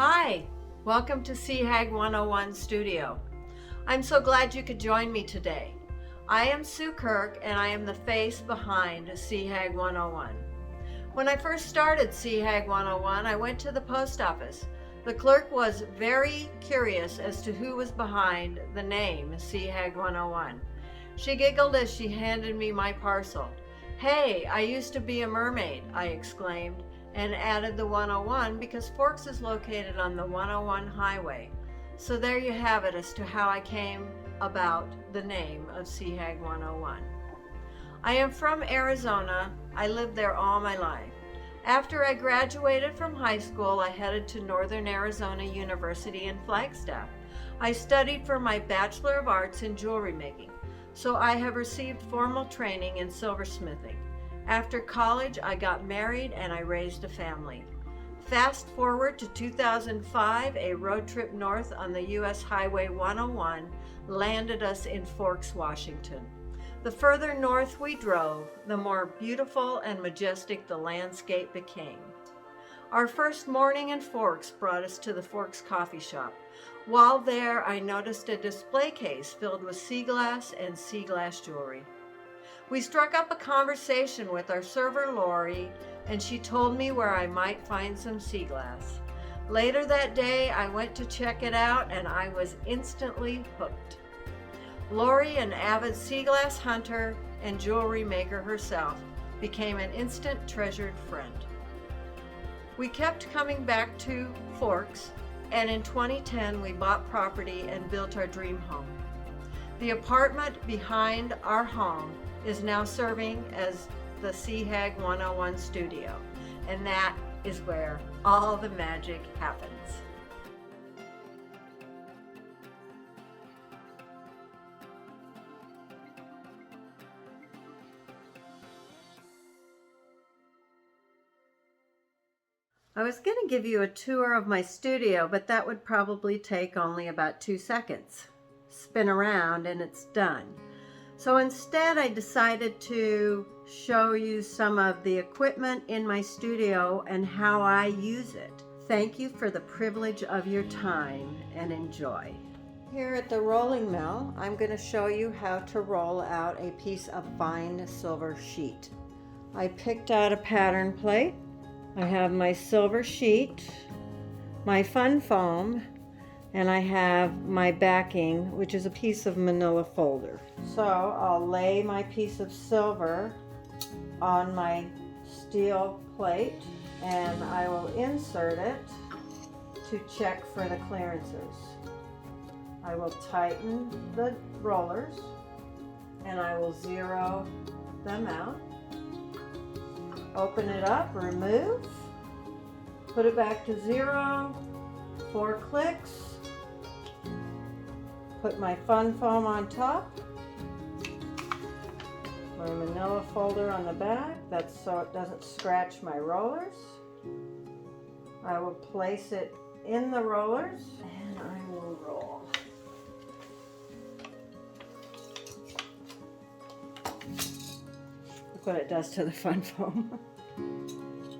Hi, welcome to Seahag101 Studio. I'm so glad you could join me today. I am Su Kirk and I am the face behind Seahag101. When I first started Seahag101, I went to the post office. The clerk was very curious as to who was behind the name Seahag101. She giggled as she handed me my parcel. "Hey, I used to be a mermaid," I exclaimed, and added the 101 because Forks is located on the 101 highway. So there you have it as to how I came about the name of Seahag101. I am from Arizona. I lived there all my life. After I graduated from high school, I headed to Northern Arizona University in Flagstaff. I studied for my Bachelor of Arts in jewelry making, so I have received formal training in silversmithing. After college, I got married and I raised a family. Fast forward to 2005, a road trip north on the US Highway 101 landed us in Forks, Washington. The further north we drove, the more beautiful and majestic the landscape became. Our first morning in Forks brought us to the Forks Coffee Shop. While there, I noticed a display case filled with sea glass and sea glass jewelry. We struck up a conversation with our server, Lori, and she told me where I might find some sea glass. Later that day, I went to check it out and I was instantly hooked. Lori, an avid sea glass hunter and jewelry maker herself, became an instant treasured friend. We kept coming back to Forks, and in 2010 we bought property and built our dream home. The apartment behind our home is now serving as the Seahag101 studio, and that is where all the magic happens. I was going to give you a tour of my studio, but that would probably take only about 2 seconds. Spin around and it's done. So instead, I decided to show you some of the equipment in my studio and how I use it. Thank you for the privilege of your time and enjoy. Here at the rolling mill, I'm going to show you how to roll out a piece of fine silver sheet. I picked out a pattern plate. I have my silver sheet, my fun foam, and I have my backing, which is a piece of manila folder. So I'll lay my piece of silver on my steel plate and I will insert it to check for the clearances. I will tighten the rollers and I will zero them out. Open it up, remove, put it back to 0, 4 clicks. Put my fun foam on top, my manila folder on the back, that's so it doesn't scratch my rollers. I will place it in the rollers and I will roll. Look what it does to the fun foam.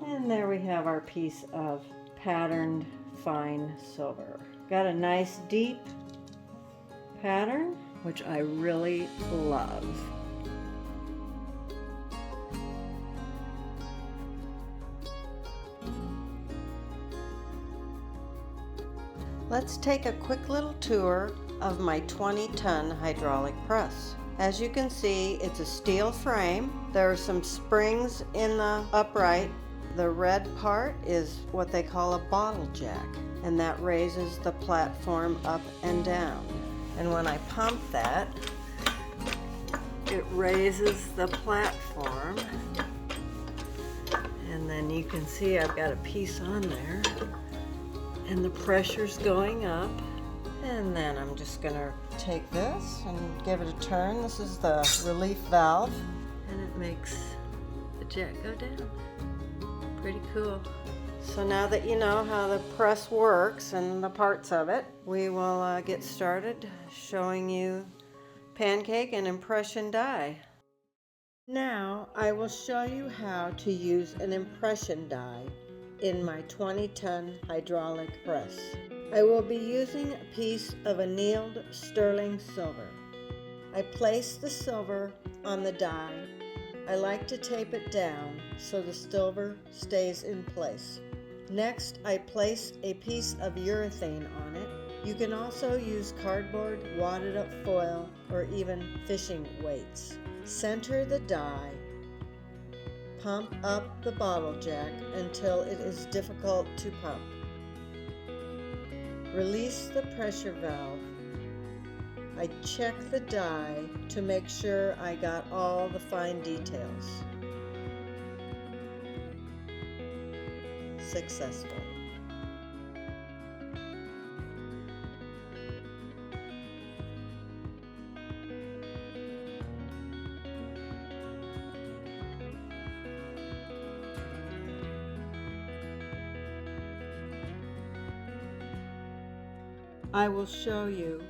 And there we have our piece of patterned fine silver. Got a nice deep pattern, which I really love. Let's take a quick little tour of my 20-ton hydraulic press. As you can see, it's a steel frame. There are some springs in the upright. The red part is what they call a bottle jack, and that raises the platform up and down. And when I pump that, it raises the platform. And then you can see I've got a piece on there. And the pressure's going up. And then I'm just going to take this and give it a turn. This is the relief valve. And it makes the jack go down. Pretty cool. So now that you know how the press works and the parts of it, we will get started showing you pancake and impression die. Now I will show you how to use an impression die in my 20-ton hydraulic press. I will be using a piece of annealed sterling silver. I place the silver on the die. I like to tape it down so the silver stays in place. Next, I place a piece of urethane on it. You can also use cardboard, wadded up foil, or even fishing weights. Center the die. Pump up the bottle jack until it is difficult to pump. Release the pressure valve. I check the die to make sure I got all the fine details. Successful. I will show you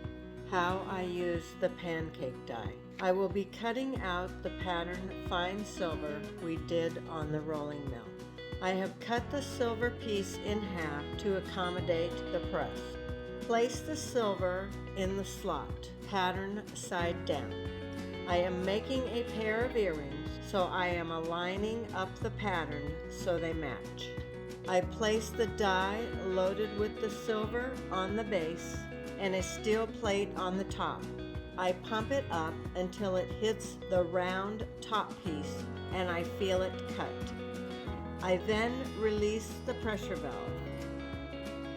how I use the pancake die. I will be cutting out the pattern fine silver we did on the rolling mill. I have cut the silver piece in half to accommodate the press. Place the silver in the slot, pattern side down. I am making a pair of earrings, so I am aligning up the pattern so they match. I place the die loaded with the silver on the base and a steel plate on the top. I pump it up until it hits the round top piece and I feel it cut. I then release the pressure valve.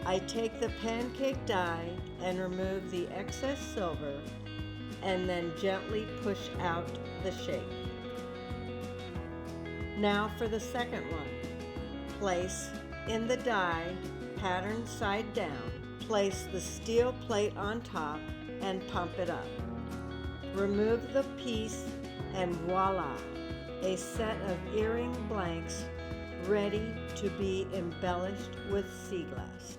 I take the pancake die and remove the excess silver and then gently push out the shape. Now for the second one. Place in the die, pattern side down. Place the steel plate on top and pump it up. Remove the piece and voila, a set of earring blanks ready to be embellished with sea glass.